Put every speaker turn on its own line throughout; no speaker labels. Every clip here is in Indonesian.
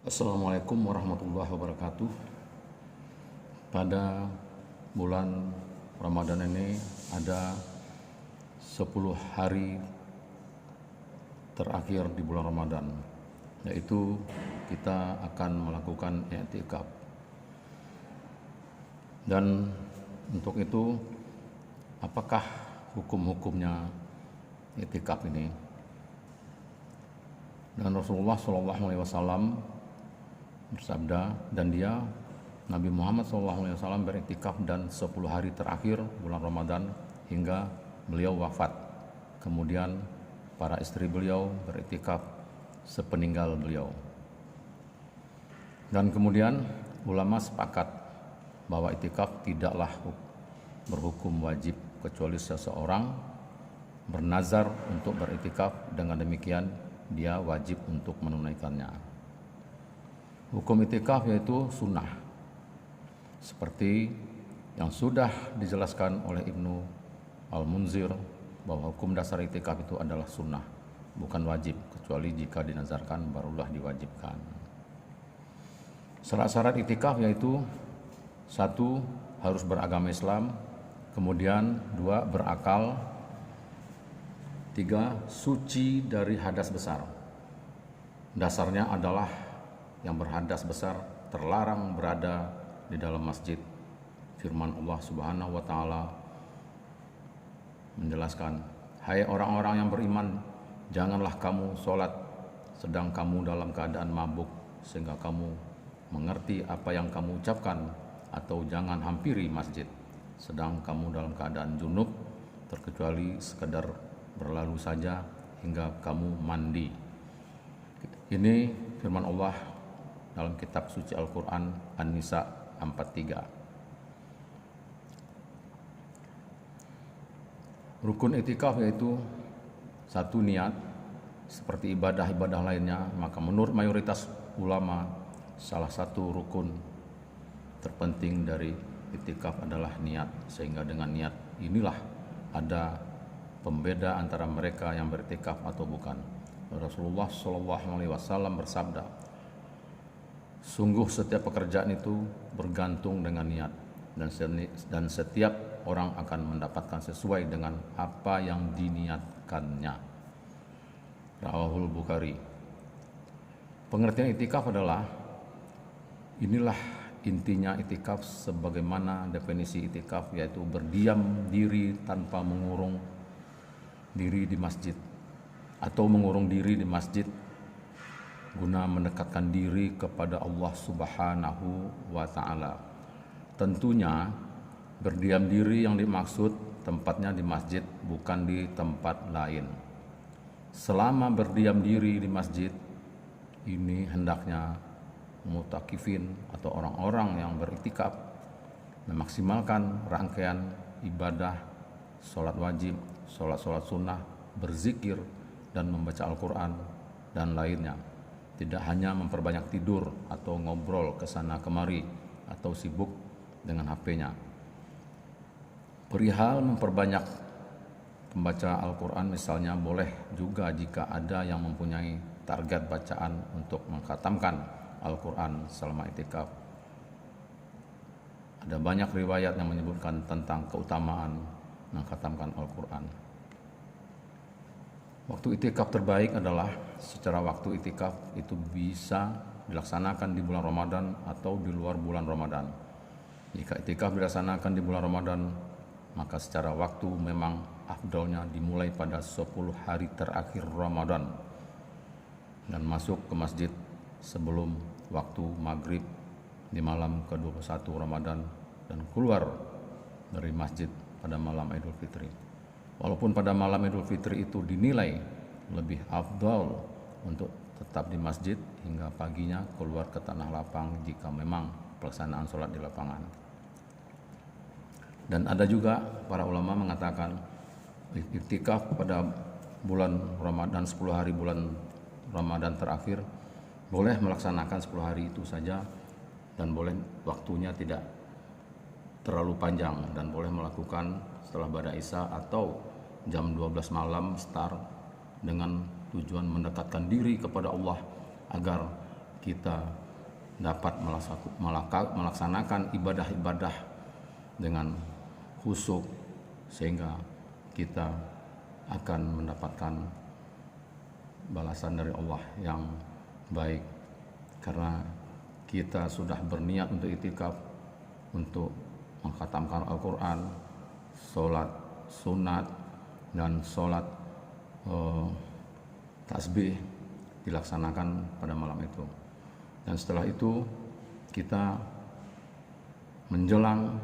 Assalamualaikum warahmatullahi wabarakatuh. Pada bulan Ramadan ini ada 10 hari terakhir di bulan Ramadan, yaitu kita akan melakukan i'tikaf. Dan untuk itu, apakah hukum-hukumnya i'tikaf ini? Dan Rasulullah SAW bersabda, dan Nabi Muhammad SAW beriktikaf dan 10 hari terakhir bulan Ramadan hingga beliau wafat. Kemudian para istri beliau beriktikaf sepeninggal beliau. Dan kemudian ulama sepakat bahwa iktikaf tidaklah berhukum wajib kecuali seseorang bernazar untuk beriktikaf, dengan demikian dia wajib untuk menunaikannya. Hukum iktikaf yaitu sunnah, seperti yang sudah dijelaskan oleh Ibnu Al-Munzir bahwa hukum dasar iktikaf itu adalah sunnah, bukan wajib, kecuali jika dinazarkan barulah diwajibkan. Syarat-syarat iktikaf yaitu: 1. Harus beragama Islam, kemudian 2. Berakal, 3. Suci dari hadas besar. Dasarnya adalah yang berhadas besar terlarang berada di dalam masjid. Firman Allah Subhanahu wa taala menjelaskan, "Hai orang-orang yang beriman, janganlah kamu sholat sedang kamu dalam keadaan mabuk sehingga kamu mengerti apa yang kamu ucapkan, atau jangan hampiri masjid sedang kamu dalam keadaan junub, terkecuali sekedar berlalu saja hingga kamu mandi." Ini firman Allah dalam kitab suci Al-Quran An-Nisa 43. Rukun iktikaf yaitu 1. Niat, seperti ibadah-ibadah lainnya, maka menurut mayoritas ulama salah satu rukun terpenting dari iktikaf adalah niat, sehingga dengan niat inilah ada pembeda antara mereka yang beriktikaf atau bukan. Rasulullah SAW bersabda, "Sungguh setiap pekerjaan itu bergantung dengan niat, dan setiap orang akan mendapatkan sesuai dengan apa yang diniatkannya." Rawahul Bukhari. Pengertian iktikaf adalah, inilah intinya iktikaf sebagaimana definisi iktikaf, yaitu berdiam diri tanpa mengurung diri di masjid, atau mengurung diri di masjid guna mendekatkan diri kepada Allah Subhanahu wa taala. Tentunya berdiam diri yang dimaksud tempatnya di masjid, bukan di tempat lain. Selama berdiam diri di masjid ini, hendaknya mutakifin atau orang-orang yang beriktikaf memaksimalkan rangkaian ibadah, sholat wajib, sholat sunnah, berzikir, dan membaca Al-Quran dan lainnya. Tidak hanya memperbanyak tidur atau ngobrol ke sana kemari atau sibuk dengan HP-nya. Perihal memperbanyak membaca Al-Quran misalnya, boleh juga jika ada yang mempunyai target bacaan untuk mengkhatamkan Al-Quran selama iktikaf. Ada banyak riwayat yang menyebutkan tentang keutamaan mengkhatamkan Al-Quran. Waktu iktikaf terbaik adalah secara waktu iktikaf itu bisa dilaksanakan di bulan Ramadan atau di luar bulan Ramadan. Jika iktikaf dilaksanakan di bulan Ramadan, maka secara waktu memang afdalnya dimulai pada 10 hari terakhir Ramadan dan masuk ke masjid sebelum waktu maghrib di malam ke-21 Ramadan, dan keluar dari masjid pada malam Idul Fitri. Walaupun pada malam Idul Fitri itu dinilai lebih afdal untuk tetap di masjid hingga paginya keluar ke tanah lapang jika memang pelaksanaan sholat di lapangan. Dan ada juga para ulama mengatakan iktikaf pada bulan Ramadan, 10 hari bulan Ramadan terakhir, boleh melaksanakan 10 hari itu saja, dan boleh waktunya tidak terlalu panjang, dan boleh melakukan setelah Ba'da Isya atau jam 12 malam start, dengan tujuan mendekatkan diri kepada Allah agar kita dapat melaksanakan ibadah-ibadah dengan khusyuk, sehingga kita akan mendapatkan balasan dari Allah yang baik, karena kita sudah berniat untuk itikaf, untuk mengkhatamkan Al-Quran, sholat sunat, dan sholat tasbih dilaksanakan pada malam itu. Dan setelah itu kita menjelang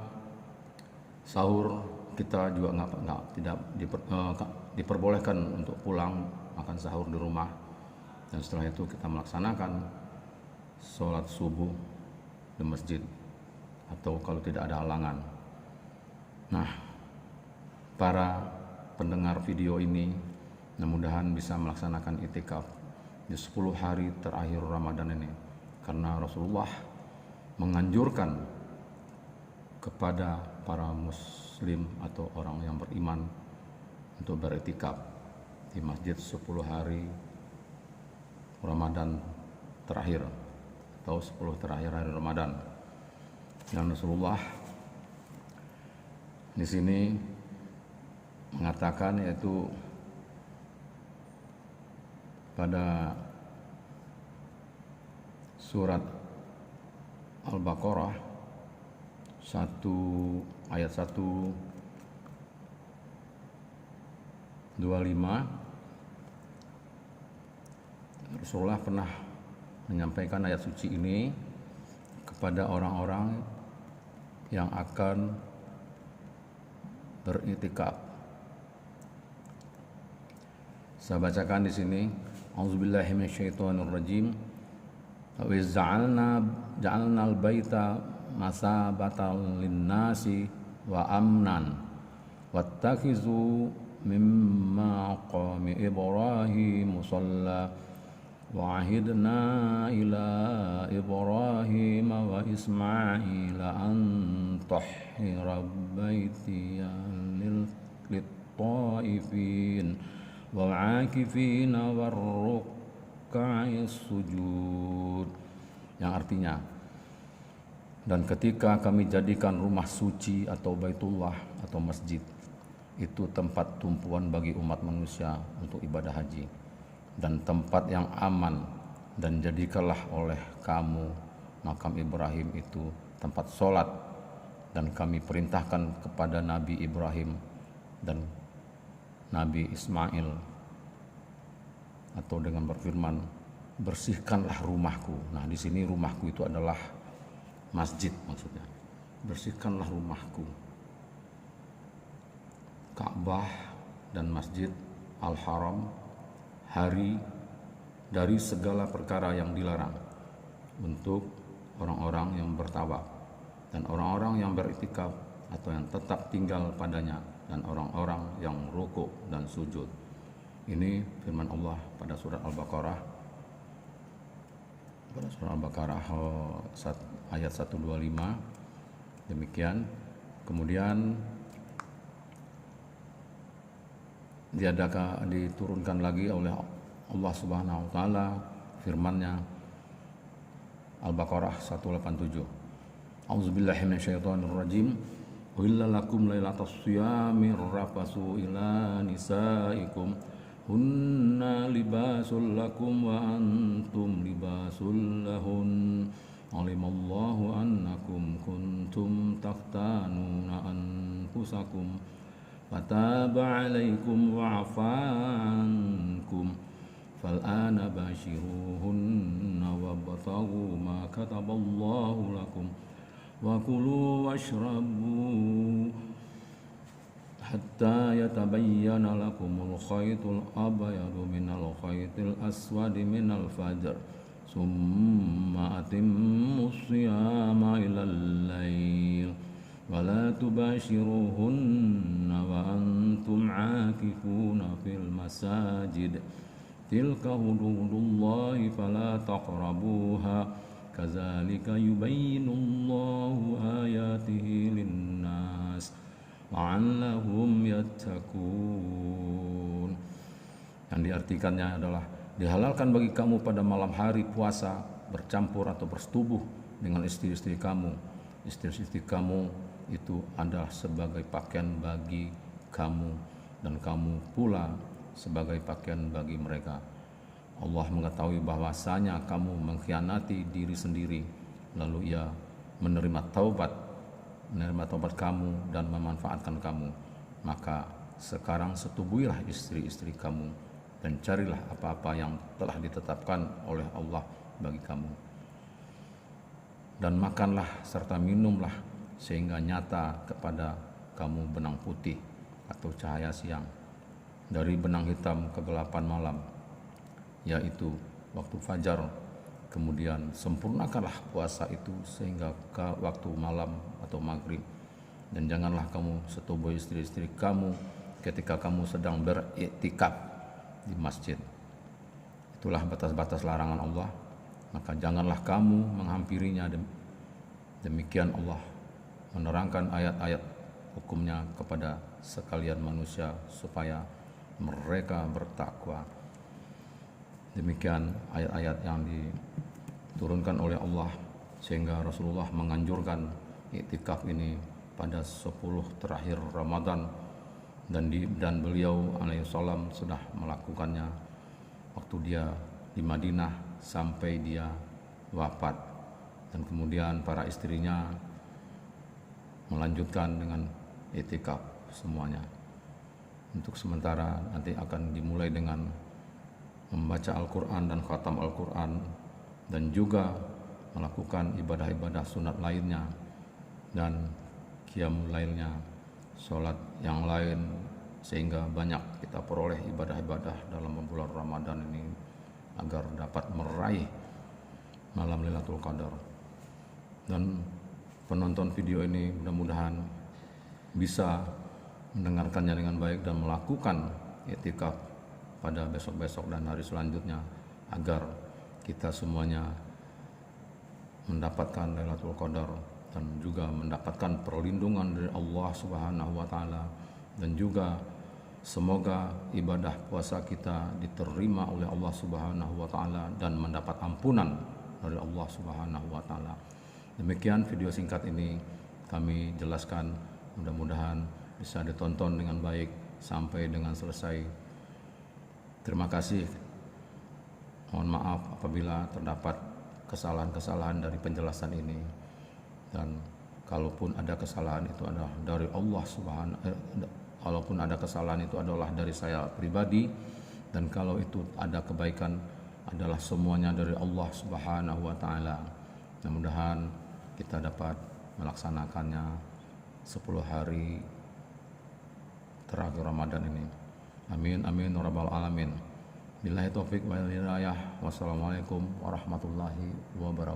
sahur, kita juga tidak diperbolehkan untuk pulang makan sahur di rumah. Dan setelah itu kita melaksanakan sholat subuh di masjid, atau kalau tidak ada halangan. Nah, para pendengar video ini mudah-mudahan bisa melaksanakan itikaf di 10 hari terakhir Ramadan ini, karena Rasulullah menganjurkan kepada para muslim atau orang yang beriman untuk beritikaf di masjid 10 hari Ramadan terakhir, atau 10 terakhir hari Ramadan. Dan Rasulullah di sini mengatakan, yaitu pada surat Al-Baqarah ayat 125, Rasulullah pernah menyampaikan ayat suci ini kepada orang-orang yang akan beritikaf. Saya bacakan di sini. A'udzubillahi minasyaitonirrajim. Wa ja'alna al-baita masabatan lin-nasi wa amnan wattakhizu mimma qami Ibrahim musalla wa ahidna ila Ibrahim wa Ismail an tahhira baitiya lit-ta'ifin wal-'akifin war-ruk'a'is sujud, yang artinya, dan ketika kami jadikan rumah suci atau Baitullah atau masjid itu tempat tumpuan bagi umat manusia untuk ibadah haji dan tempat yang aman, dan jadikanlah oleh kamu makam Ibrahim itu tempat sholat, dan kami perintahkan kepada Nabi Ibrahim dan Nabi Ismail, atau dengan berfirman, bersihkanlah rumahku. Nah, di sini rumahku itu adalah masjid maksudnya. Bersihkanlah rumahku, Ka'bah dan Masjid Al-Haram, hari dari segala perkara yang dilarang untuk orang-orang yang bertawaf dan orang-orang yang beritikaf atau yang tetap tinggal padanya, dan orang-orang yang rukuk dan sujud. Ini firman Allah pada surat Al-Baqarah, ayat 125. Demikian. Kemudian diturunkan lagi oleh Allah Subhanahu wa taala firman-Nya, Al-Baqarah 187. A'udzubillahi minasyaitonirrajim. Uhilla lakum lailatas shiyami rafasu ila nisaikum hunna libasul lakum wa antum libasul lahun. Alimallahu annakum kuntum takhtanuna anfusakum fataba alaikum wa afankum fal'ana bashiruhunna wabtaghu ma kataballahu lakum wa kulu washrabu hatta yatabayyana lakumul khaytul abyadu minal khaytil aswadi minal fajr summa atimmus siyama ilal lail wa la tubashiruhunna wa antum aakifuna fil masajid tilka hududullahi fala taqrabuha kadzalika yubayyinullahu ayatihi linnas la'allahum yattaqun. Yang diartikannya adalah dihalalkan bagi kamu pada malam hari puasa bercampur atau bersetubuh dengan istri-istri kamu. Istri-istri kamu itu adalah sebagai pakaian bagi kamu, dan kamu pula sebagai pakaian bagi mereka. Allah mengetahui bahwasanya kamu mengkhianati diri sendiri, lalu Ia menerima taubat kamu dan memanfaatkan kamu. Maka sekarang setubuhilah istri-istri kamu dan carilah apa-apa yang telah ditetapkan oleh Allah bagi kamu. Dan makanlah serta minumlah sehingga nyata kepada kamu benang putih atau cahaya siang dari benang hitam kegelapan malam, yaitu waktu fajar. Kemudian sempurnakanlah puasa itu sehingga ke waktu malam atau maghrib. Dan janganlah kamu setubuh istri-istri kamu ketika kamu sedang beriktikaf di masjid. Itulah batas-batas larangan Allah, maka janganlah kamu menghampirinya. Demikian Allah menerangkan ayat-ayat hukumnya kepada sekalian manusia supaya mereka bertakwa. Demikian ayat-ayat yang diturunkan oleh Allah, sehingga Rasulullah menganjurkan iktikaf ini pada 10 terakhir Ramadan, dan beliau alaihissalam sudah melakukannya waktu dia di Madinah sampai dia wafat. Dan kemudian para istrinya melanjutkan dengan iktikaf semuanya. Untuk sementara nanti akan dimulai dengan membaca Al-Quran dan khatam Al-Quran, dan juga melakukan ibadah-ibadah sunat lainnya dan qiyamul lailnya, sholat yang lain, sehingga banyak kita peroleh ibadah-ibadah dalam bulan Ramadan ini agar dapat meraih malam Lailatul Qadar. Dan penonton video ini mudah-mudahan bisa mendengarkannya dengan baik dan melakukan iktikaf pada besok-besok dan hari selanjutnya, agar kita semuanya mendapatkan Lailatul Qadar dan juga mendapatkan perlindungan dari Allah Subhanahu wa taala, dan juga semoga ibadah puasa kita diterima oleh Allah Subhanahu wa taala dan mendapat ampunan dari Allah Subhanahu wa taala. Demikian video singkat ini kami jelaskan, mudah-mudahan bisa ditonton dengan baik sampai dengan selesai. Terima kasih. Mohon maaf apabila terdapat kesalahan-kesalahan dari penjelasan ini, dan kalaupun ada kesalahan itu adalah dari Allah kalaupun ada kesalahan itu adalah dari saya pribadi, dan kalau itu ada kebaikan adalah semuanya dari Allah Subhanahu wa taala. Mudah-mudahan kita dapat melaksanakannya 10 hari terakhir Ramadan ini. Amin amin ya rabbal alamin. Billahi taufik wal hidayah. Wassalamualaikum warahmatullahi wabarakatuh.